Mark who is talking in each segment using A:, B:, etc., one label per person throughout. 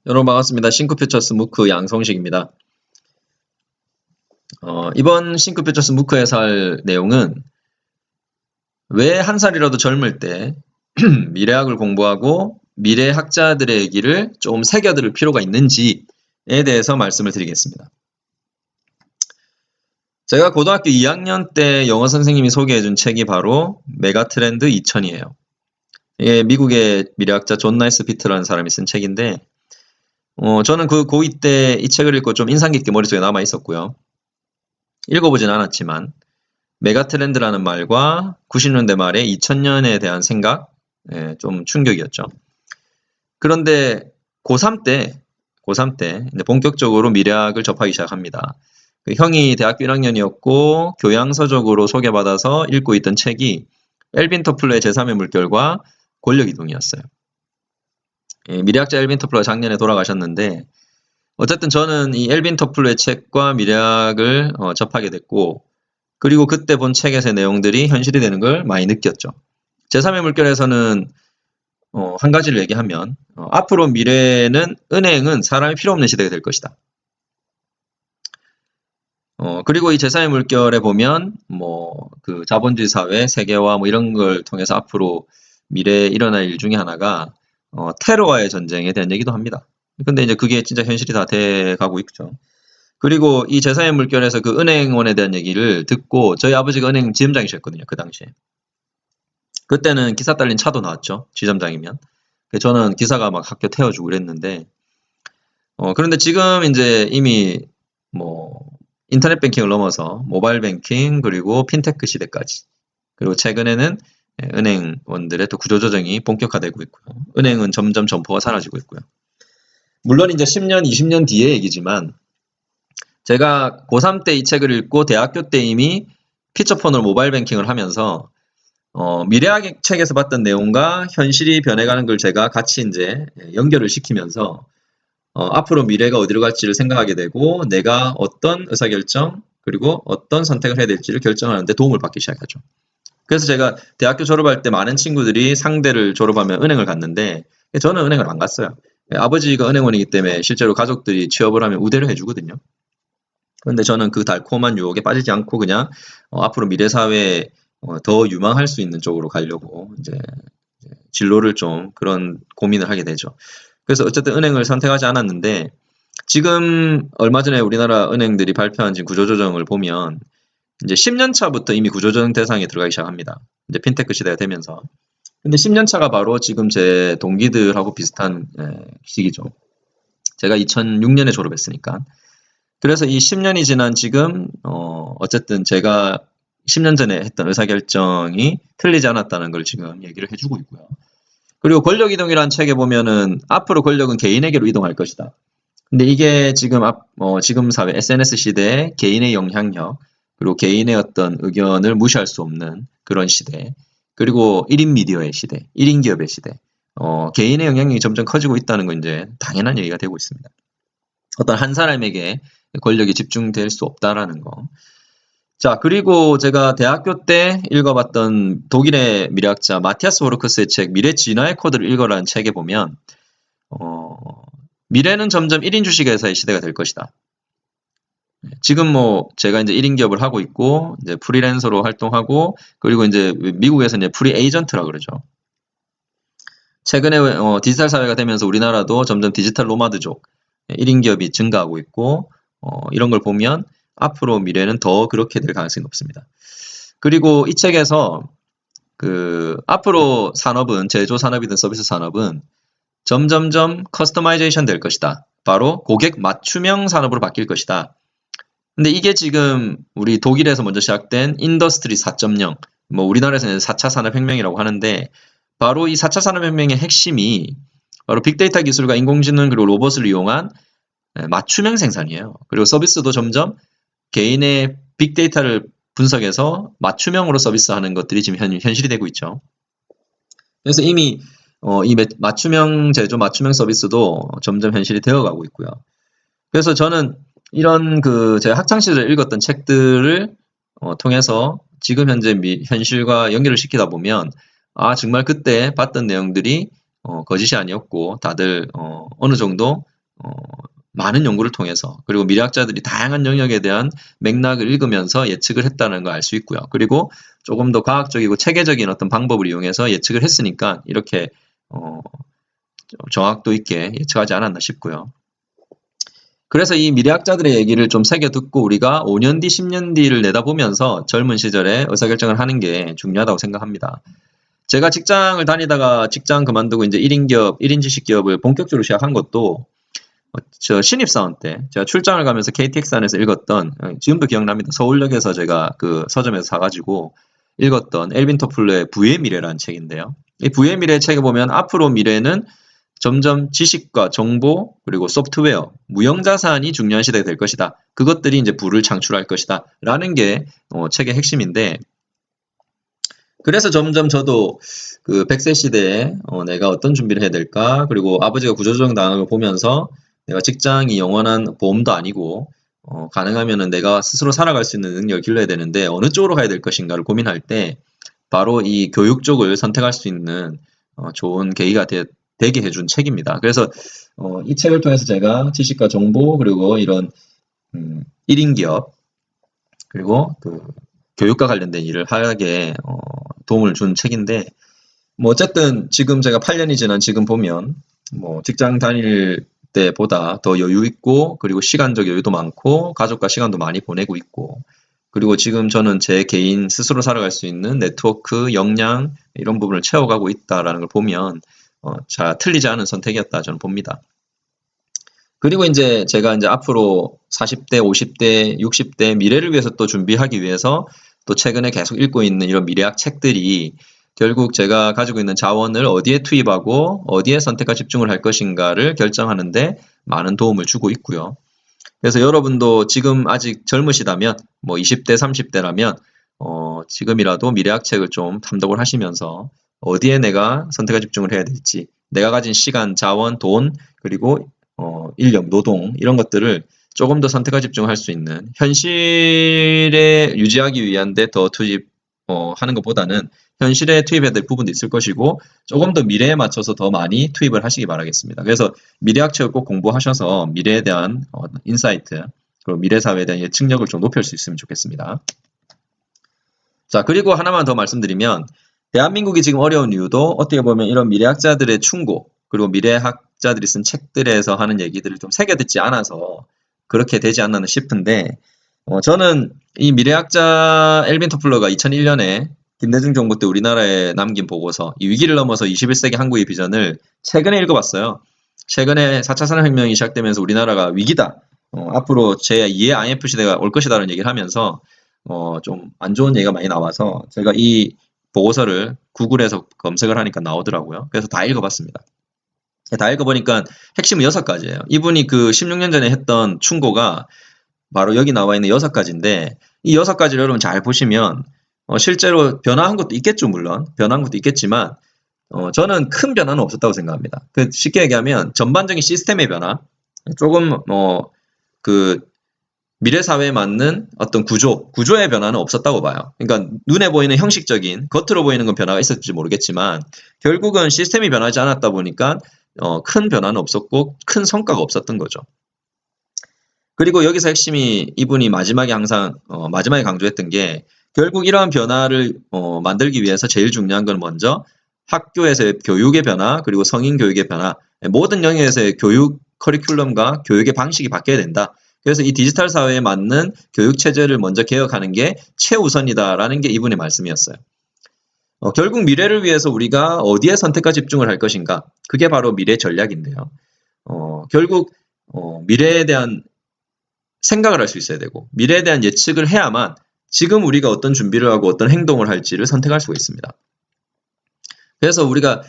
A: 여러분 반갑습니다. 싱크퓨처스 무크 양성식입니다. 이번 싱크퓨처스 무크에서 할 내용은 왜 한 살이라도 젊을 때 미래학을 공부하고 미래학자들의 얘기를 좀 새겨들을 필요가 있는지에 대해서 말씀을 드리겠습니다. 제가 고등학교 2학년 때 영어 선생님이 소개해준 책이 바로 메가트렌드 2000이에요. 이게 미국의 미래학자 존 나이스피트라는 사람이 쓴 책인데 저는 그 고2 때 이 책을 읽고 좀 인상 깊게 머릿속에 남아 있었고요. 읽어보진 않았지만 메가트렌드라는 말과 90년대 말에 2000년에 대한 생각, 좀 충격이었죠. 그런데 고3 때 이제 본격적으로 미래학을 접하기 시작합니다. 그 형이 대학교 1학년이었고 교양서적으로 소개받아서 읽고 있던 책이 엘빈 토플러의 제3의 물결과 권력이동이었어요. 미래학자 엘빈 토플러가 작년에 돌아가셨는데 어쨌든 저는 이 엘빈 토플러의 책과 미래학을 접하게 됐고 그리고 그때 본 책에서의 내용들이 현실이 되는 걸 많이 느꼈죠. 제3의 물결에서는 한 가지를 얘기하면 앞으로 미래에는 은행은 사람이 필요 없는 시대가 될 것이다. 그리고 이 제3의 물결에 보면 그 자본주의 사회, 세계화 이런 걸 통해서 앞으로 미래에 일어날 일 중에 하나가 테러와의 전쟁에 대한 얘기도 합니다. 근데 이제 그게 진짜 현실이 다 돼가고 있죠. 그리고 이 제3의 물결에서 그 은행원에 대한 얘기를 듣고 저희 아버지가 은행 지점장이셨거든요. 그 당시에. 그때는 기사 딸린 차도 나왔죠. 지점장이면. 저는 기사가 막 학교 태워주고 그랬는데 그런데 지금 이제 이미 인터넷 뱅킹을 넘어서 모바일 뱅킹 그리고 핀테크 시대까지 그리고 최근에는 은행원들의 또 구조조정이 본격화되고 있고요. 은행은 점점 점포가 사라지고 있고요. 물론 이제 10년, 20년 뒤의 얘기지만 제가 고3 때 이 책을 읽고 대학교 때 이미 피처폰으로 모바일 뱅킹을 하면서 미래학 책에서 봤던 내용과 현실이 변해가는 걸 제가 같이 이제 연결을 시키면서 앞으로 미래가 어디로 갈지를 생각하게 되고 내가 어떤 의사결정 그리고 어떤 선택을 해야 될지를 결정하는 데 도움을 받기 시작하죠. 그래서 제가 대학교 졸업할 때 많은 친구들이 상대를 졸업하면 은행을 갔는데 저는 은행을 안 갔어요. 아버지가 은행원이기 때문에 실제로 가족들이 취업을 하면 우대를 해주거든요. 그런데 저는 그 달콤한 유혹에 빠지지 않고 그냥 앞으로 미래 사회에 더 유망할 수 있는 쪽으로 가려고 이제 진로를 좀 그런 고민을 하게 되죠. 그래서 어쨌든 은행을 선택하지 않았는데 지금 얼마 전에 우리나라 은행들이 발표한 지금 구조조정을 보면 이제 10년 차부터 이미 구조조정 대상에 들어가기 시작합니다. 이제 핀테크 시대가 되면서. 근데 10년 차가 바로 지금 제 동기들하고 비슷한 시기죠. 제가 2006년에 졸업했으니까. 그래서 이 10년이 지난 지금 어쨌든 제가 10년 전에 했던 의사결정이 틀리지 않았다는 걸 지금 얘기를 해주고 있고요. 그리고 권력이동이라는 책에 보면은 앞으로 권력은 개인에게로 이동할 것이다. 근데 이게 지금 사회 SNS 시대에 개인의 영향력 그리고 개인의 어떤 의견을 무시할 수 없는 그런 시대 그리고 1인 미디어의 시대, 1인 기업의 시대 개인의 영향력이 점점 커지고 있다는 건 이제 당연한 얘기가 되고 있습니다. 어떤 한 사람에게 권력이 집중될 수 없다라는 거. 자, 그리고 제가 대학교 때 읽어봤던 독일의 미래학자 마티아스 호르크스의 책 미래 진화의 코드를 읽어라는 책에 보면 미래는 점점 1인 주식회사의 시대가 될 것이다. 지금 제가 이제 1인 기업을 하고 있고 이제 프리랜서로 활동하고 그리고 이제 미국에서 이제 프리 에이전트라 그러죠. 최근에 디지털 사회가 되면서 우리나라도 점점 디지털 노마드족 1인 기업이 증가하고 있고 이런 걸 보면 앞으로 미래는 더 그렇게 될 가능성이 높습니다. 그리고 이 책에서 앞으로 산업은 제조 산업이든 서비스 산업은 점점점 커스터마이제이션 될 것이다. 바로 고객 맞춤형 산업으로 바뀔 것이다. 근데 이게 지금 우리 독일에서 먼저 시작된 인더스트리 4.0, 우리나라에서는 4차 산업혁명이라고 하는데 바로 이 4차 산업혁명의 핵심이 바로 빅데이터 기술과 인공지능 그리고 로봇을 이용한 맞춤형 생산이에요. 그리고 서비스도 점점 개인의 빅데이터를 분석해서 맞춤형으로 서비스하는 것들이 지금 현실이 되고 있죠. 그래서 이미 이 맞춤형 제조, 맞춤형 서비스도 점점 현실이 되어가고 있고요. 그래서 저는 이런 제가 학창 시절에 읽었던 책들을 통해서 지금 현재 현실과 연결을 시키다 보면 정말 그때 봤던 내용들이 거짓이 아니었고 다들 어느 정도 많은 연구를 통해서 그리고 미래학자들이 다양한 영역에 대한 맥락을 읽으면서 예측을 했다는 걸 알 수 있고요. 그리고 조금 더 과학적이고 체계적인 어떤 방법을 이용해서 예측을 했으니까 이렇게 정확도 있게 예측하지 않았나 싶고요. 그래서 이 미래학자들의 얘기를 좀 새겨 듣고 우리가 5년 뒤, 10년 뒤를 내다보면서 젊은 시절에 의사결정을 하는 게 중요하다고 생각합니다. 제가 직장을 다니다가 직장 그만두고 이제 1인 기업, 1인 지식 기업을 본격적으로 시작한 것도 저 신입사원 때 제가 출장을 가면서 KTX 안에서 읽었던 지금도 기억납니다. 서울역에서 제가 그 서점에서 사가지고 읽었던 엘빈 토플러의 부의 미래라는 책인데요. 이 부의 미래 책에 보면 앞으로 미래는 점점 지식과 정보 그리고 소프트웨어, 무형자산이 중요한 시대가 될 것이다. 그것들이 이제 부를 창출할 것이다. 라는 게 책의 핵심인데 그래서 점점 저도 그 100세 시대에 내가 어떤 준비를 해야 될까? 그리고 아버지가 구조조정 당한 걸 보면서 내가 직장이 영원한 보험도 아니고 가능하면은 내가 스스로 살아갈 수 있는 능력을 길러야 되는데 어느 쪽으로 가야 될 것인가를 고민할 때 바로 이 교육 쪽을 선택할 수 있는 좋은 계기가 되게 해준 책입니다. 그래서 이 책을 통해서 제가 지식과 정보 그리고 이런 1인 기업 그리고 그 교육과 관련된 일을 하게 도움을 준 책인데 뭐 어쨌든 지금 제가 8년이 지난 지금 보면 뭐 직장 다닐 때보다 더 여유 있고 그리고 시간적 여유도 많고 가족과 시간도 많이 보내고 있고 그리고 지금 저는 제 개인 스스로 살아갈 수 있는 네트워크, 역량 이런 부분을 채워가고 있다라는 걸 보면 자 틀리지 않은 선택이었다 저는 봅니다. 그리고 이제 제가 이제 앞으로 40대, 50대, 60대 미래를 위해서 또 준비하기 위해서 또 최근에 계속 읽고 있는 이런 미래학 책들이 결국 제가 가지고 있는 자원을 어디에 투입하고 어디에 선택과 집중을 할 것인가를 결정하는데 많은 도움을 주고 있고요. 그래서 여러분도 지금 아직 젊으시다면 뭐 20대, 30대라면 지금이라도 미래학 책을 좀 탐독을 하시면서 어디에 내가 선택과 집중을 해야 될지 내가 가진 시간, 자원, 돈 그리고 인력, 노동 이런 것들을 조금 더 선택과 집중할 수 있는 현실에 유지하기 위한 데 더 투입 하는 것보다는 현실에 투입해야 될 부분도 있을 것이고 조금 더 미래에 맞춰서 더 많이 투입을 하시기 바라겠습니다. 그래서 미래학책을 꼭 공부하셔서 미래에 대한 인사이트 그리고 미래 사회에 대한 예측력을 좀 높일 수 있으면 좋겠습니다. 자 그리고 하나만 더 말씀드리면 대한민국이 지금 어려운 이유도 어떻게 보면 이런 미래학자들의 충고 그리고 미래학자들이 쓴 책들에서 하는 얘기들을 좀 새겨 듣지 않아서 그렇게 되지 않나 싶은데 저는 이 미래학자 엘빈 토플러가 2001년에 김대중 정부 때 우리나라에 남긴 보고서 이 위기를 넘어서 21세기 한국의 비전을 최근에 읽어봤어요. 최근에 4차 산업혁명이 시작되면서 우리나라가 위기다. 앞으로 제2의 IMF 시대가 올 것이다라는 얘기를 하면서 좀 안 좋은 얘기가 많이 나와서 제가 이 보고서를 구글에서 검색을 하니까 나오더라고요. 그래서 다 읽어봤습니다. 다 읽어보니까 핵심은 6가지예요. 이분이 그 16년 전에 했던 충고가 바로 여기 나와 있는 6가지인데 이 6가지를 여러분 잘 보시면 실제로 변화한 것도 있겠죠. 물론 변화한 것도 있겠지만 저는 큰 변화는 없었다고 생각합니다. 쉽게 얘기하면 전반적인 시스템의 변화 조금 그 미래 사회에 맞는 어떤 구조의 변화는 없었다고 봐요. 그러니까 눈에 보이는 형식적인 겉으로 보이는 건 변화가 있었을지 모르겠지만 결국은 시스템이 변하지 않았다 보니까 큰 변화는 없었고 큰 성과가 없었던 거죠. 그리고 여기서 핵심이 이분이 마지막에 항상 마지막에 강조했던 게 결국 이러한 변화를 만들기 위해서 제일 중요한 건 먼저 학교에서의 교육의 변화 그리고 성인 교육의 변화 모든 영역에서의 교육 커리큘럼과 교육의 방식이 바뀌어야 된다. 그래서 이 디지털 사회에 맞는 교육 체제를 먼저 개혁하는 게 최우선이다라는 게 이분의 말씀이었어요. 결국 미래를 위해서 우리가 어디에 선택과 집중을 할 것인가 그게 바로 미래 전략인데요. 결국 미래에 대한 생각을 할 수 있어야 되고 미래에 대한 예측을 해야만 지금 우리가 어떤 준비를 하고 어떤 행동을 할지를 선택할 수가 있습니다. 그래서 우리가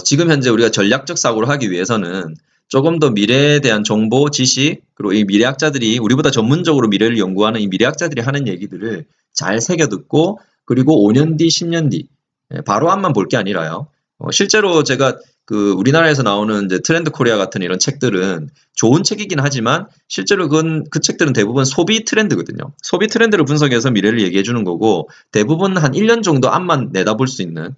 A: 지금 현재 우리가 전략적 사고를 하기 위해서는 조금 더 미래에 대한 정보, 지식 그리고 이 미래학자들이 우리보다 전문적으로 미래를 연구하는 이 미래학자들이 하는 얘기들을 잘 새겨듣고 그리고 5년 뒤, 10년 뒤 바로 앞만 볼 게 아니라요. 실제로 제가 그 우리나라에서 나오는 이제 트렌드 코리아 같은 이런 책들은 좋은 책이긴 하지만 실제로 그 책들은 대부분 소비 트렌드거든요. 소비 트렌드를 분석해서 미래를 얘기해 주는 거고 대부분 한 1년 정도 앞만 내다볼 수 있는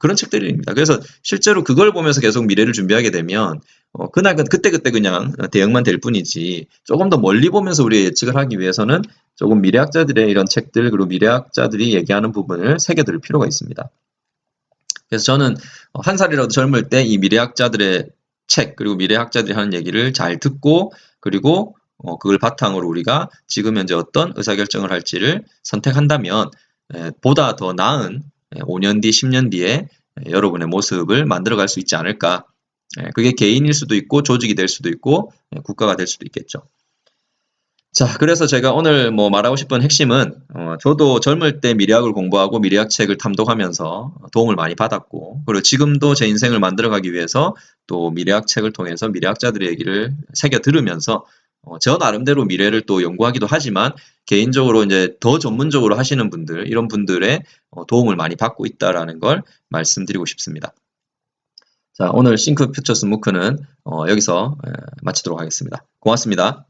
A: 그런 책들입니다. 그래서 실제로 그걸 보면서 계속 미래를 준비하게 되면 그때그때 그냥 대응만 될 뿐이지 조금 더 멀리 보면서 우리가 예측을 하기 위해서는 조금 미래학자들의 이런 책들 그리고 미래학자들이 얘기하는 부분을 새겨들 필요가 있습니다. 그래서 저는 한 살이라도 젊을 때 이 미래학자들의 책 그리고 미래학자들이 하는 얘기를 잘 듣고 그리고 그걸 바탕으로 우리가 지금 현재 어떤 의사결정을 할지를 선택한다면 보다 더 나은 5년 뒤, 10년 뒤에 여러분의 모습을 만들어갈 수 있지 않을까. 그게 개인일 수도 있고 조직이 될 수도 있고 국가가 될 수도 있겠죠. 자, 그래서 제가 오늘 뭐 말하고 싶은 핵심은 저도 젊을 때 미래학을 공부하고 미래학 책을 탐독하면서 도움을 많이 받았고 그리고 지금도 제 인생을 만들어가기 위해서 또 미래학 책을 통해서 미래학자들의 얘기를 새겨 들으면서 저 나름대로 미래를 또 연구하기도 하지만 개인적으로 이제 더 전문적으로 하시는 분들 이런 분들의 도움을 많이 받고 있다라는 걸 말씀드리고 싶습니다. 자, 오늘 싱크 퓨처스 무크는 여기서 마치도록 하겠습니다. 고맙습니다.